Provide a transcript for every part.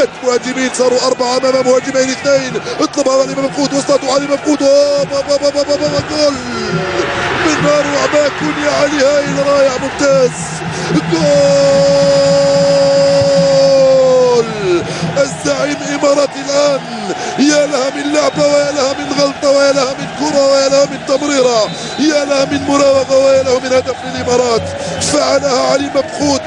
6 مهاجمين صاروا 4 امام مهاجمين 2. اطلبها علي مفقود، وصلت علي مفقود، جول من اروع ما يكون يا علي، هايل رائع ممتاز. جول الزعيم اماراتي الان. يا لها من لعبه، ويا لها من غلطه، ويا لها من كره، ويا لها من تمريره، يا لها من مراوغه، ويا له من هدف للامارات. فعلها علي مبخوت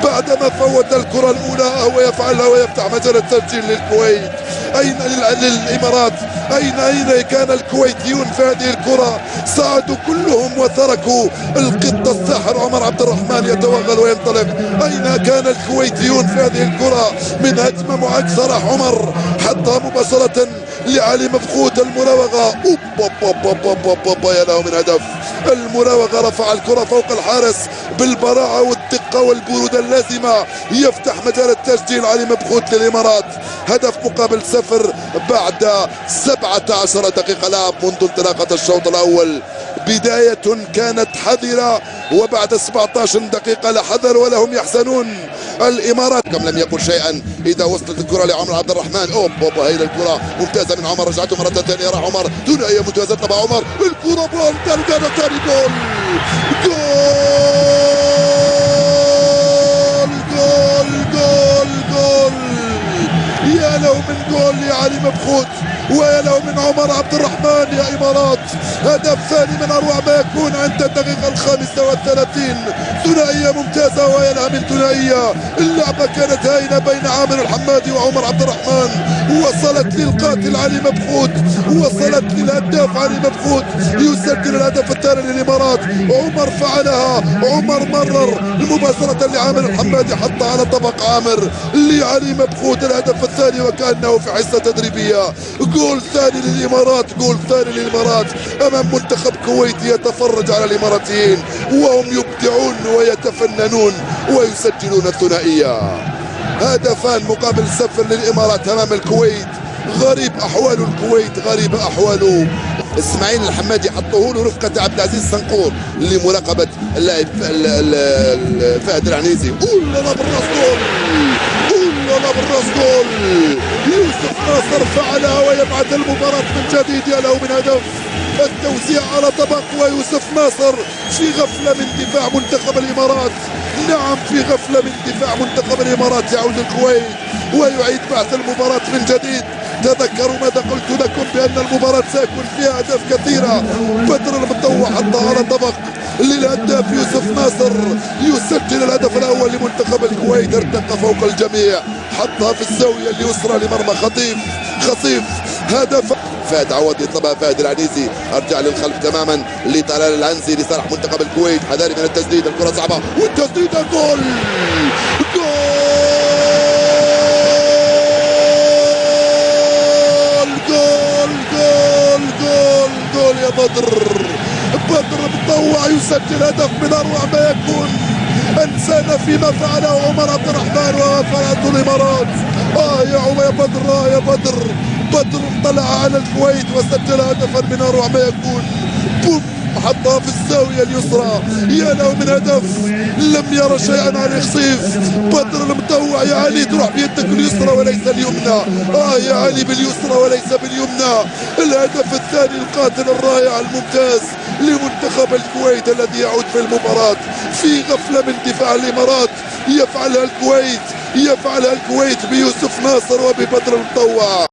بعدما فوت الكره الاولى، هو يفعلها ويفتح مجال التسجيل للكويت. اين للامارات؟ اين كان الكويتيون في هذه الكره؟ صعدوا كلهم وتركوا القط الساحر عمر عبد الرحمن يتوغل وينطلق. اين كان الكويتيون في هذه الكره؟ من هجمه معكسه راح عمر حطها مباشره لعلي مفقود. المراوغه يا له من هدف. المراوغه رفع الكره فوق الحارس بالبراعه والدقه والبروده اللازمه، يفتح مجال التسجيل علي مبخوت للامارات. هدف مقابل 0 بعد 17 دقيقه لعب منذ انطلاقه الشوط الاول. بدايه كانت حذره، وبعد 17 دقيقه لا حذر ولا هم يحزنون. الامارات كم لم يقل شيئا اذا وصلت الكره لعمر عبد الرحمن. اوبا هي الكره ممتازه من عمر، رجعته مره ثانيه، راح عمر ثنائيه ممتازه تبع عمر، الكره بول ثاني جول. جول يا له من جول لعلي مبخوت، ويا له من عمر عبد الرحمن يا امارات. هدف ثاني من اروع ما يكون عند الدقيقه 35. ثنائيه ممتازه، ويا لها من ثنائيه. اللعبه كانت هايله بين عامر الحمادي وعمر عبد الرحمن، وصلت للقاتل علي مبخوت، وصلت للهداف علي مبخوت يسجل الهدف الثاني للامارات. عمر فعلها، عمر مرر مباشره لعامر الحمادي، حط على طبق عامر لعلي مبخوت الهدف الثاني، وكانه في حصه تدريبيه. جول ثاني للامارات، جول ثاني للامارات امام منتخب كويتي يتفرج على الاماراتيين وهم يبدعون ويتفننون ويسجلون الثنائيه. هدفان مقابل 0 للامارات امام الكويت. غريب احوال الكويت، غريب احواله. اسماعيل الحمادي حطوه له رفقه عبد العزيز سنقور لمراقبه اللاعب فهد العنيزي. لا بالراس جول، لا بالراس جول. يوسف ناصر فعلها ويبعث المباراة من جديد، يا له من هدف. التوزيع على طبق، ويوسف ناصر في غفلة من دفاع منتخب الإمارات. نعم في غفلة من دفاع منتخب الإمارات. يعود الكويت ويعيد بعث المباراة من جديد. تذكروا ماذا قلت لكم بأن المباراة سيكون فيها أهداف كثيرة. بدر المطوع حطها على طبق للهداف يوسف ناصر، يسجل الهدف الأول لمنتخب الكويت. ارتقى فوق الجميع، حطها في الزاوية اليسرى لمرمى خطيف. هدف فهد عوض يطلبها فهد العنيزي، ارجع للخلف تماما لطلال العنزي لصالح منتخب الكويت. حذاري من التسديد، الكرة صعبة والتسديدة جول يا بدر مطوع يسجل هدف من اروع ما يكون. انسانا فيما فعله عمر عبد الرحمن وما فعلته الامارات. يا عمر، يا بدر اطلع على الكويت وسجل هدفا من اروع ما يكون. بوم، حطها في الزاويه اليسرى، يا له من هدف. لم يرى شيئا علي خصيف. بدر المطوع، يا علي تروح بيدك اليسرى وليس اليمنى. يا علي باليسرى وليس باليمنى. الهدف الثاني القاتل الرائع الممتاز لمنتخب الكويت الذي يعود في المباراة في غفلة من دفاع الإمارات. يفعلها الكويت بيوسف ناصر وببدر المطوع.